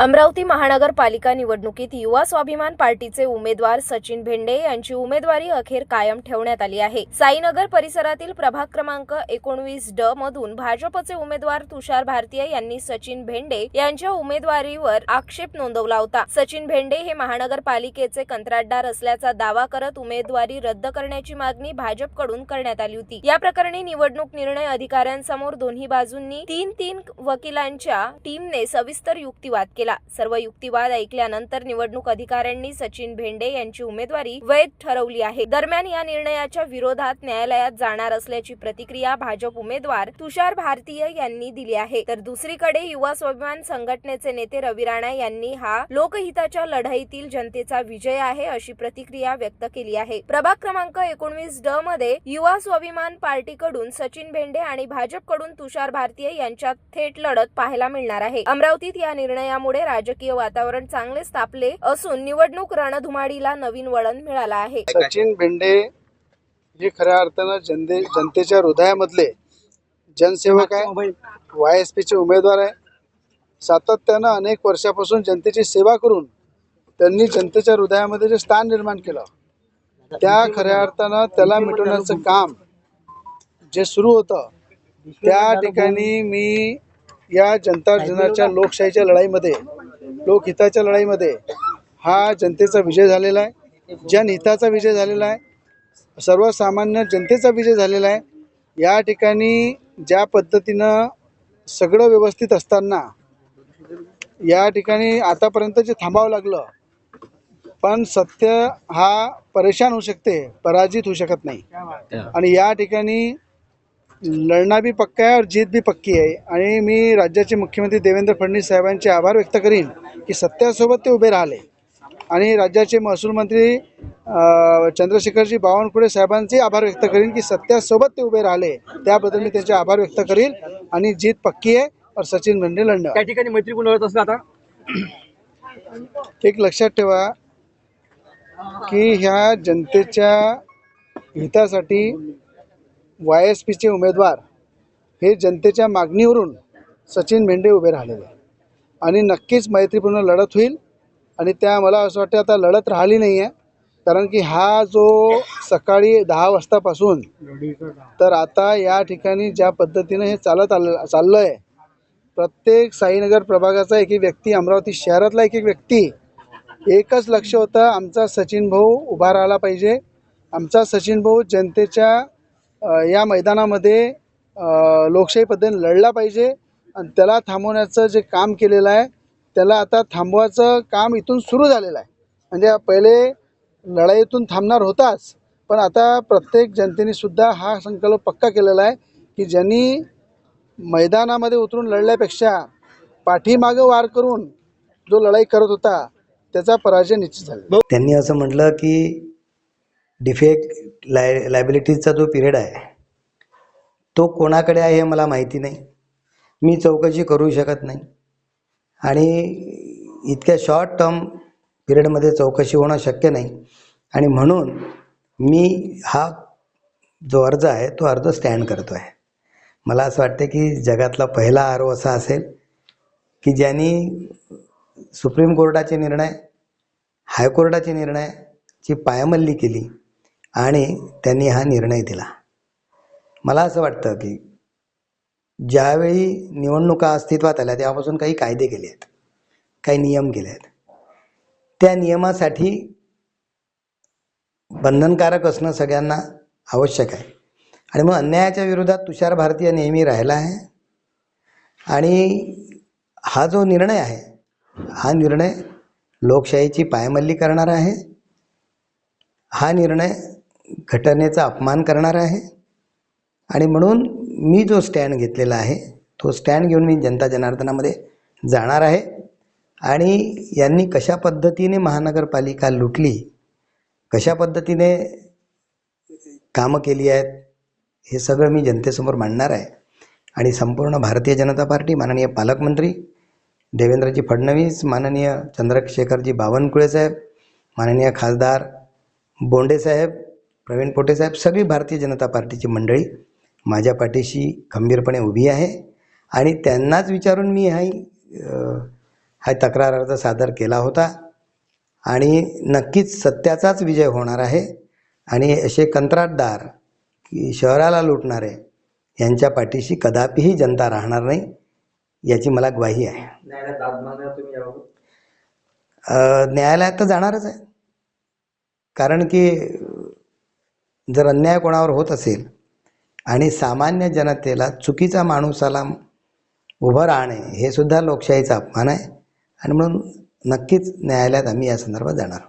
अमरावती महानगरपालिका निवडणुकीत युवा स्वाभिमान पार्टीचे उमेदवार सचिन भेंडे यांची उमेदवारी अखेर कायम ठेवण्यात आली आहे। साईनगर परिसरातील प्रभाग क्रमांक 19 ड मधून भाजपचे उमेदवार तुषार भारतीय यांनी सचिन भेंडे यांच्या उमेदवारीवर आक्षेप नोंदवला होता। सचिन भेंडे हे महानगरपालिकेचे कंत्राटदार असल्याचा दावा करत उमेदवारी रद्द करण्याची मागणी भाजपकडून करण्यात आली होती। या प्रकरणी निवडणूक निर्णय अधिकाऱ्यांसमोर दोन्ही बाजूंनी तीन वकिलांच्या टीमने सविस्तर युक्तिवाद केला। सर्व युक्तिवाद ऐकल्यानंतर निवडणूक अधिकाऱ्यांनी सचिन भेंडे यांची उमेदवारी वैध ठरवली आहे। दरम्यान या निर्णयाच्या विरोधात न्यायालयात जाणार असल्याची प्रतिक्रिया भाजप उमेदवार तुषार भारतीय यांनी दिली आहे। तर दुसरीकडे युवा स्वाभिमान संघटनेचे नेते रवी राणा यांनी हा लोकहिताच्या लढाईतील जनतेचा विजय आहे अशी प्रतिक्रिया व्यक्त केली आहे। प्रभाग क्रमांक 19 ड मध्ये युवा स्वाभिमान पार्टीकडून सचिन भेंडे आणि भाजपकडून तुषार भारतीय यांच्यात थेट लढत पाहायला मिळणार आहे। अमरावतीत या निर्णयामुळे राजकीय वातावरण चांगले तापले असून निवडणूक रणधुमाळीला नवीन वळण मिळालं आहे। सचिन भेंडे हे खऱ्या अर्थानं जनतेच्या हृदयामधले जनसेवक आहे, YSPचे उमेदवार आहे। सातत्यानं अनेक वर्षापासून जनतेची सेवा करून त्यांनी जनतेच्या हृदयामध्ये जे स्थान निर्माण केलं, त्या खऱ्या अर्थानं त्याला मिटवण्याचं काम जे सुरू होतं, त्या ठिकाणी मी या जनता जनाच्या लोकशाहीच्या लढाईमध्ये, लोकहिताच्या लढाईमध्ये हा जनतेचा विजय झालेला आहे, जनहिताचा विजय झालेला आहे, सर्वसामान्य जनतेचा विजय झालेला आहे। या ठिकाणी ज्या पद्धतीनं सगळं व्यवस्थित असताना या ठिकाणी आतापर्यंत जे थांबावं लागलं, पण सत्य हा परेशान होऊ शकते, पराजित होऊ शकत नाही। आणि या ठिकाणी लढना भी पक्का है और जीत भी पक्की है। आणि मी राज्याचे मुख्यमंत्री देवेंद्र फडणवीस साहेबांचे आभार व्यक्त करीन की सत्यासोबत ते उभे राहिले, आणि राज्याचे महसूल मंत्री चंद्रशेखरजी बावनकुळे साहेबांचे आभार व्यक्त करीन की सत्यासोबत ते उभे राहिले, त्याबद्दल मी त्यांचे आभार व्यक्त करीन। आणि जीत पक्की आहे और सचिन भेंडे लढणार। त्या ठिकाणी मैत्री कोण लढत असतं आता? एक लक्षात ठेवा की ह्या जनतेच्या हितासाठी YSPचे उमेदवार हे जनतेच्या मागणीवरून सचिन भेंडे उभे राहिलेले आहे, आणि नक्कीच मैत्रीपूर्ण लढत होईल। आणि त्या मला असं वाटतं आता लढत राहिली नाही आहे, कारण की हा जो सकाळी 10 वाजतापासून तर आता या ठिकाणी ज्या पद्धतीनं हे चाललं आहे, प्रत्येक साईनगर प्रभागाचा एक व्यक्ती, अमरावती शहरातला एक व्यक्ती एकच लक्ष होतं, आमचा सचिन भाऊ उभा राहिला पाहिजे, आमचा सचिन भाऊ जनतेच्या या मैदानामध्ये लोकशाही पद्धतीने लढला पाहिजे। आणि त्याला थांबवण्याचं जे काम केलेलं आहे, त्याला आता थांबवायचं काम इथून सुरू झालेलं आहे। म्हणजे पहिले लढाईतून थांबणार होताच, पण आता प्रत्येक जनतेने सुद्धा हा संकल्प पक्का केलेला आहे की ज्यांनी मैदानामध्ये उतरून लढल्यापेक्षा पाठीमागं वार करून जो लढाई करत होता त्याचा पराजय निश्चित झाला। त्यांनी असं म्हटलं की डिफेक्ट लायबिलिटीजचा जो पिरियड आहे तो कोणाकडे आहे हे मला माहिती नाही, मी चौकशी करू शकत नाही, आणि इतक्या शॉर्ट टर्म पिरियडमध्ये चौकशी होणं शक्य नाही। आणि म्हणून मी हा जो अर्ज आहे तो अर्ज स्टँड करतो आहे। मला असं वाटतं की जगातला पहिला RO असा असेल की ज्यांनी सुप्रीम कोर्टाचे निर्णय, हायकोर्टाचे निर्णयाची पायमल्ली केली आणि त्यांनी हा निर्णय दिला। मला असं वाटतं की ज्यावेळी निवडणुका अस्तित्वात आल्या तेव्हापासून काही कायदे केले आहेत, काही नियम केले आहेत, त्या नियमासाठी बंधनकारक असणं सगळ्यांना आवश्यक आहे। आणि मग अन्यायाच्या विरोधात तुषार भारतीय नेहमी राहिला आहे, आणि हा जो निर्णय आहे हा निर्णय लोकशाहीची पायमल्ली करणारा आहे, हा निर्णय घटनेचा अपमान करणारा आहे। आणि म्हणून मी जो स्टँड घेतलेला आहे तो स्टँड घेऊन मी जनता जनार्दनामध्ये जाणार आहे। आणि यांनी कशा पद्धतीने महानगरपालिका लुटली, कशा पद्धतीने कामं केली आहेत, हे सगळं मी जनतेसमोर मांडणार आहे। आणि संपूर्ण भारतीय जनता पार्टी, माननीय पालकमंत्री देवेंद्रजी फडणवीस, माननीय चंद्रशेखरजी बावनकुळे साहेब, माननीय खासदार बोंडे साहेब, प्रवीण पोटे साहेब, सगळी भारतीय जनता पार्टीची मंडळी माझ्या पाठीशी खंबीरपणे उभी आहे। आणि त्यांनाच विचारून मी हा तक्रार अर्ज सादर केला होता आणि नक्कीच सत्याचाच विजय होणार आहे आणि असे कंत्राटदार की शहराला लुटणारे यांच्या पाठीशी कदापिही जनता राहणार नाही याची मला ग्वाही आहे. न्यायालयात तर जाणारच आहे, कारण की जर अन्याय कोणावर होत असेल आणि सामान्य जनतेला चुकीचा माणूसाला उभं राहणे हे सुद्धा लोकशाहीचा अपमान आहे आणि म्हणून नक्कीच न्यायालयात आम्ही या संदर्भात जाणार.